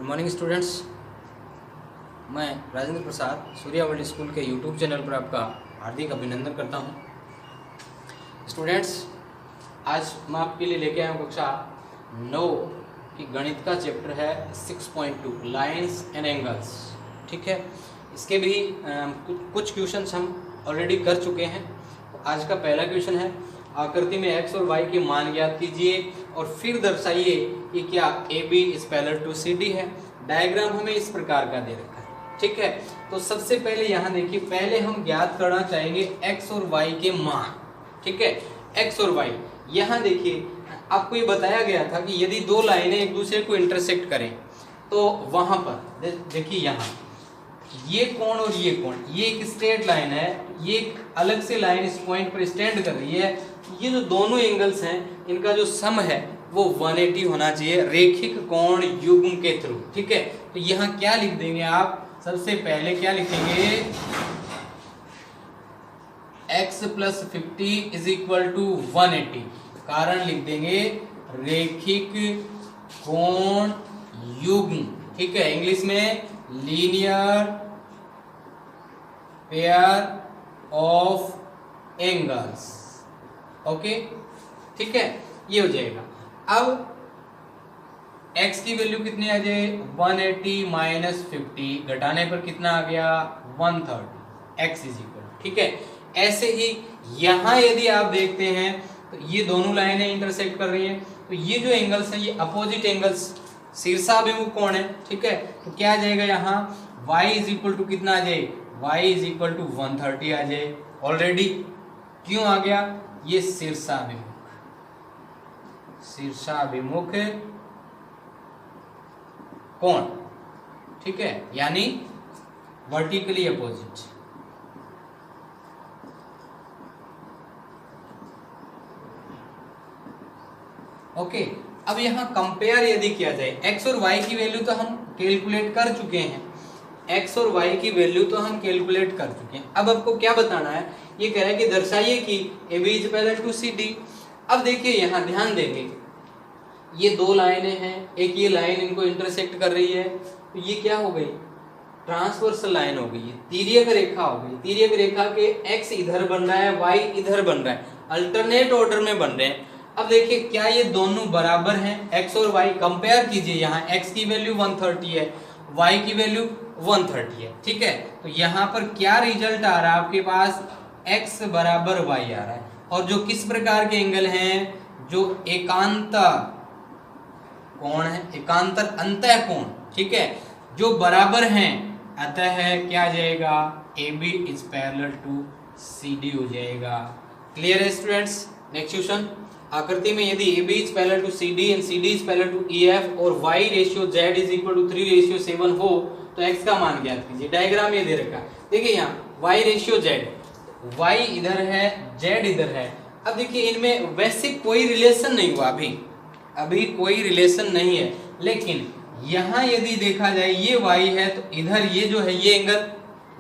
Morning students, मैं Rajendra Prasad Surya world school के YouTube channel पर आपका हार्दिक अभिनंदन करता हूं। स्टूडेंट्स, आज मैं आपके लिए लेके आया हूं कक्षा 9 की गणित का चैप्टर है 6.2 लाइन्स एंड एंगल्स। ठीक है, इसके भी कुछ क्वेश्चंस हम ऑलरेडी कर चुके हैं। तो आज का पहला क्वेश्चन है, आकृति में x और y के मान ज्ञात कीजिए और फिर दर्शाइए कि क्या AB is parallel to CD है। डायग्राम हमें इस प्रकार का दे रखा है। ठीक है, तो सबसे पहले यहाँ देखिए, पहले हम ज्ञात करना चाहेंगे x और y के मान। ठीक है, x और y। यहाँ देखिए, आपको ये बताया गया था कि यदि दो लाइनें एक दूसरे को इंटरसेक्ट करें तो वहां पर देखिए, यहाँ ये कोण और ये कोण, ये एक स्ट्रेट लाइन है, ये एक अलग से लाइन इस पॉइंट पर स्टैंड कर रही है। ये जो दोनों एंगल्स हैं, इनका जो सम है वो 180 होना चाहिए रेखिक कोण युग्म के थ्रू। ठीक है, तो यहाँ क्या लिख देंगे आप? सबसे पहले क्या लिखेंगे? x + 50 = 180। कारण लिख देंगे रेखिक कोण युग्म। ठीक है, इंग्लिश में linear pair of angles. Okay, ठीक है, ये हो जाएगा। अब x की वैल्यू कितनी आ जाए? 180 - 50 घटाने पर कितना आ गया? 130। x = ठीक है। ऐसे ही यहां यदि आप देखते हैं तो ये दोनों लाइनें इंटरसेक्ट कर रही हैं, तो ये जो एंगल्स हैं ये अपोजिट एंगल्स शीर्षाभिमुख कोण है। ठीक है, तो क्या आ जाएगा यहाँ? y = कितना आ जाए? y = 130 आ जाए। ऑलरेडी क्यों आ गया? ये शीर्षाभिमुख कोण। ठीक है, यानी वर्टिकली अपोजिट। ओके, अब यहाँ कंपेयर यदि किया जाए, x और y की वैल्यू तो हम कैलकुलेट कर चुके हैं। x और y की वैल्यू तो हम कैलकुलेट कर चुके हैं। अब आपको क्या बताना है? ये कह रहा है कि दर्शाइए कि AB is parallel to CD। अब देखिए, यहाँ ध्यान देंगे, ये दो लाइनें हैं, एक ये लाइन इनको इंटरसेक्ट कर रही है, तो ये क्या हो गई? ट्रांसवर्सल लाइन हो गई है, तिर्यक रेखा हो गई। तिर्यक रेखा के x इधर बन रहा है, y इधर बन रहा है, अल्टरनेट ऑर्डर में बन रहे हैं। अब देखिए, क्या ये दोनों बराबर हैं? x और y कंपेयर कीजिए। यहाँ x की वैल्यू 130 है, y की वैल्यू 130 है। ठीक है, तो यहाँ पर क्या रिजल्ट आ रहा है आपके पास? x = y आ रहा है। और जो किस प्रकार के एंगल हैं? जो एकांतर कोण है, एकांतर अंतः कोण। ठीक है, जो बराबर हैं, अतः क्या आ जाएगा? AB is parallel to CD हो जाएगा। क्लियर है स्टूडेंट्स? नेक्स्ट क्वेश्चन, आकृति में यदि AB is parallel to CD and CD is parallel to EF और y/z = 3/7 हो तो x का मान ज्ञात कीजिए। डायग्राम ये दे रखा है। देखिए, यहाँ y/z, y इधर है, z इधर है। अब देखिए, इनमें वैसे कोई रिलेशन नहीं हुआ, अभी कोई रिलेशन नहीं है, लेकिन यहाँ यदि देखा जाए, ये y है तो इधर ये जो है ये एंगल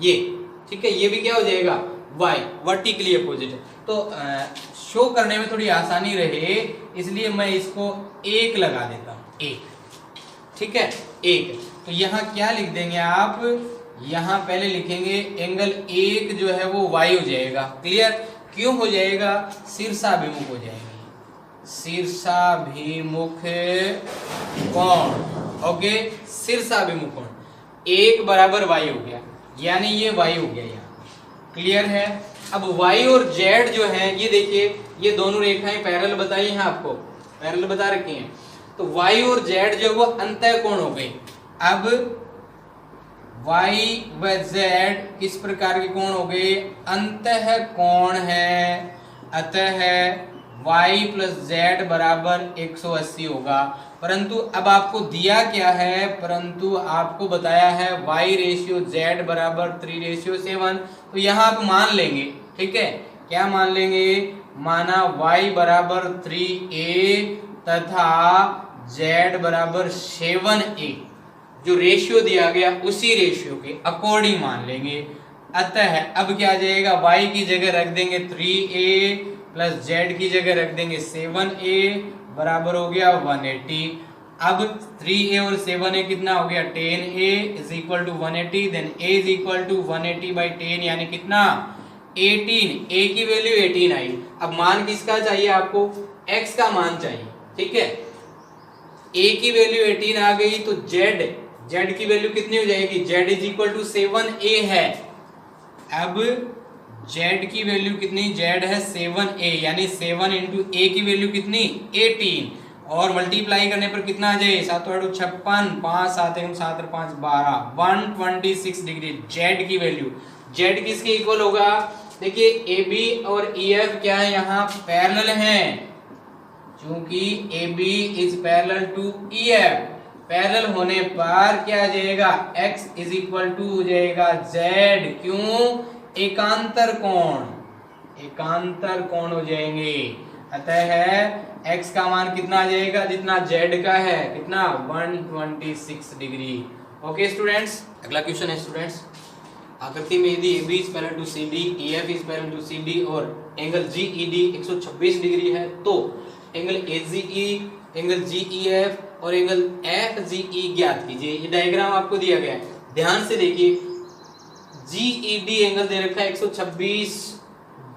ये, ठीक है, ये भी क्या हो जाएगा? y वर्टिकली अपोजिट है। तो शो करने में थोड़ी आसानी रहे, इसलिए मैं इसको 1 लगा देता हूँ, 1। ठीक है, 1। तो यहाँ क्या लिख देंगे आप? यहाँ पहले लिखेंगे एंगल 1 जो है वो y हो जाएगा। क्लियर? क्यों हो जाएगा? शीर्षाभिमुख हो जाएगा, शीर्षाभिमुख कोण। ओके, शीर्षाभिमुख कोण 1 = y हो गया, यानी ये y हो गया यहाँ। क्लियर है? अब y और z जो है, ये देखिए, ये दोनों रेखाएं पैरेलल बताई हैं, आपको पैरेलल बता रखी हैं। तो y और z जो वो अंतः कोण हो गई। अब y व z किस प्रकार के कोण हो गए? अंतः कोण है, अतः y + z = 180 होगा। परंतु अब आपको दिया क्या है? परंतु आपको बताया है y/z = 3/7। तो यहाँ आप मान लेंगे। ठीक है, क्या मान लेंगे? माना y = 3a तथा z = 7a। जो रेशियो दिया गया उसी रेशियो के अकॉर्डिंग मान लेंगे। अतः अब क्या आ जाएगा? y की जगह रख देंगे 3a + z की जगह रख देंगे 7a, बराबर हो गया 180। अब 3a और 7a कितना हो गया 10a is equal to 180, then a is equal to 180 by 10 यानी कितना 18, a की वैल्यू 18 आई। अब मान किसका चाहिए आपको, x का मान चाहिए, ठीक है। a की वैल्यू 18 आ गई तो z की वैल्यू कितनी हो जाएगी, z is equal to 7a है। अब z की वैल्यू कितनी, z है 7a यानी 7 इंटू a की वैल्यू कितनी 18 और मल्टीप्लाई करने पर कितना आ जाए 7 8 56, 5 7 1 7 5 12, 126 डिग्री z की वैल्यू। z किसके इक्वल होगा, देखिए AB और EF क्या है यहाँ पैरेलल हैं, क्योंकि AB is parallel to EF, parallel होने पर क्या आ जाएगा x इज इक्वल टू हो जाएगा z, क्यों एकांतर कोण हो जाएंगे। अतः है x का मान कितना आ जाएगा, जितना z का है कितना 126 डिग्री। ओके स्टूडेंट्स, अगला क्वेश्चन है स्टूडेंट्स, आकृति में यदि AB is parallel to CD, EF is parallel to CD और एंगल GED 126 डिग्री है तो एंगल AGE, एंगल GEF और एंगल FGE ज्ञात कीजिए। ये डायग्राम आपको दिया गया है, ध्यान से देखिए। GED एंगल दे रखा है 126,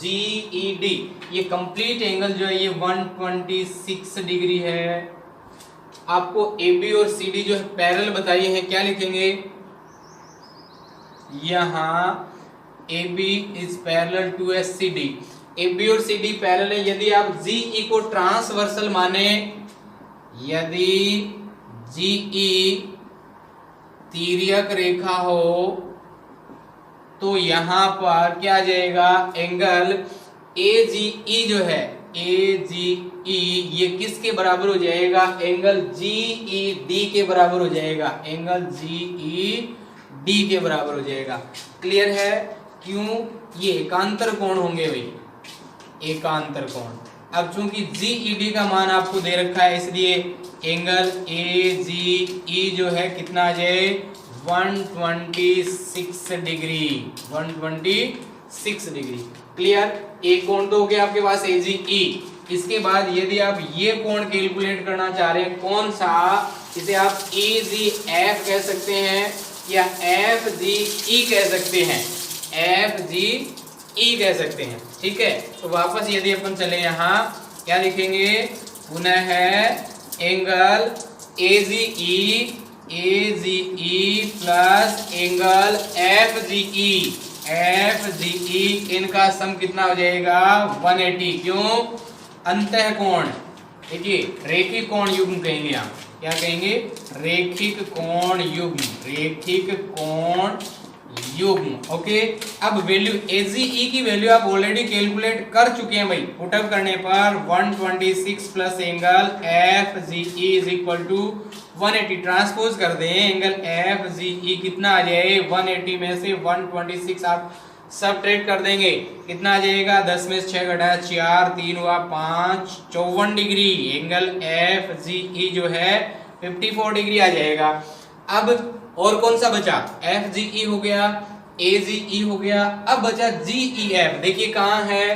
GED ये कंप्लीट एंगल जो है ये 126 डिग्री है। आपको AB और CD जो है पैरेलल बताइए हैं, क्या लिखेंगे यहाँ AB is parallel to CD, AB और CD पैरेलल है। यदि आप GE को ट्रांसवर्सल माने, यदि GE तिर्यक रेखा हो तो यहाँ पर क्या आ जाएगा एंगल AGE जो है AGE ये किसके बराबर हो जाएगा, एंगल GED के बराबर हो जाएगा, एंगल GED के बराबर हो जाएगा। क्लियर है, क्यों ये एकांतर कोण होंगे भाई, एकांतर कोण। अब चूंकि GED का मान आपको दे रखा है इसलिए एंगल AGE जो है कितना आ जाए 126 डिग्री, 126 डिग्री। क्लियर, एक कोण तो हो गया आपके पास AGE। इसके बाद यदि आप ये कोण कैलकुलेट करना चाह रहे हैं कौन सा, इसे आप EGF कह सकते हैं या FGE कह सकते हैं, FGE कह सकते हैं, ठीक है। तो वापस यदि अपन चले यहाँ क्या लिखेंगे, पुनः है angle AGE plus angle FGE इनका सम कितना हो जाएगा 180, क्यों अंतः कोण, देखिए रेखिक कोण युग्म कहेंगे आप, क्या कहेंगे रेखिक कोण युग्म, रेखिक कोण युग्म। ओके, अब वैल्यू AGE की वैल्यू आप ऑलरेडी कैलकुलेट कर चुके हैं भाई, पुटअप करने पर 126 plus angle FGE is equal to 180, transpose कर दें एंगल FGE कितना आ जाए 180 में से 126 आप सबट्रैक्ट कर देंगे, कितना आ जाएगा 10 में से 6 घटाया 4, 3 हुआ 5, 54 डिग्री। एंगल FGE जो है 54 डिग्री आ जाएगा। अब और कौन सा बचा, FGE हो गया, AGE हो गया, अब बचा GEF। देखिए कहाँ है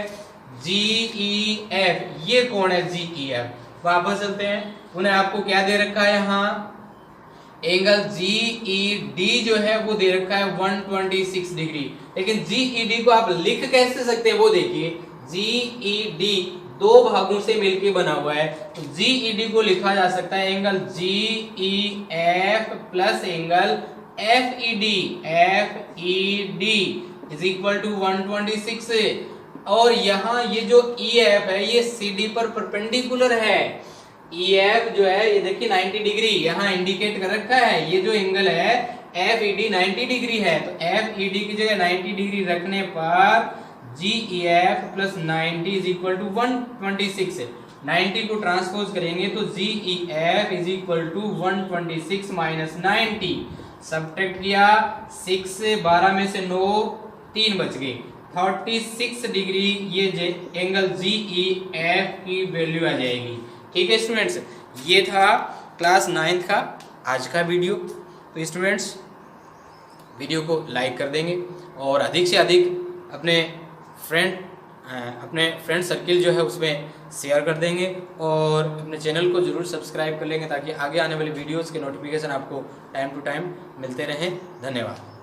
GEF, ये कौन है GEF। वापस चलते हैं, उन्हें आपको क्या दे रखा है यहाँ एंगल GED जो है वो दे रखा है 126 डिग्री, लेकिन GED को आप लिख कैसे सकते हैं वो देखिए। GED दो भागों से मिलके बना हुआ है, तो GED को लिखा जा सकता है angle GEF plus angle FED is equal to 126। और यहाँ ये जो EF है ये CD पर परपेंडिकुलर है। EF जो है ये देखिए 90 डिग्री यहाँ इंडिकेट कर रखा है, ये जो एंगल है FED 90 डिग्री है, तो FED की जगह 90 डिग्री रखने पर GEF plus 90 is equal to 126 है। 90 को ट्रांसपोज करेंगे तो GEF is equal to 126 minus 90, subtract किया 6 से 12 में से 9, 3 बच गए, 36 डिग्री ये एंगल GEF की वैल्यू आ जाएगी। ठीक है स्टूडेंट्स, ये था क्लास 9th का आज का वीडियो। तो स्टूडेंट्स वीडियो को लाइक कर देंगे और अधिक से अधिक अपने फ्रेंड अपने फ्रेंड सर्किल जो है उसमें शेयर कर देंगे और अपने चैनल को ज़रूर सब्सक्राइब कर लेंगे ताकि आगे आने वाली वीडियोस के नोटिफिकेशन आपको टाइम टू टाइम मिलते रहें। धन्यवाद।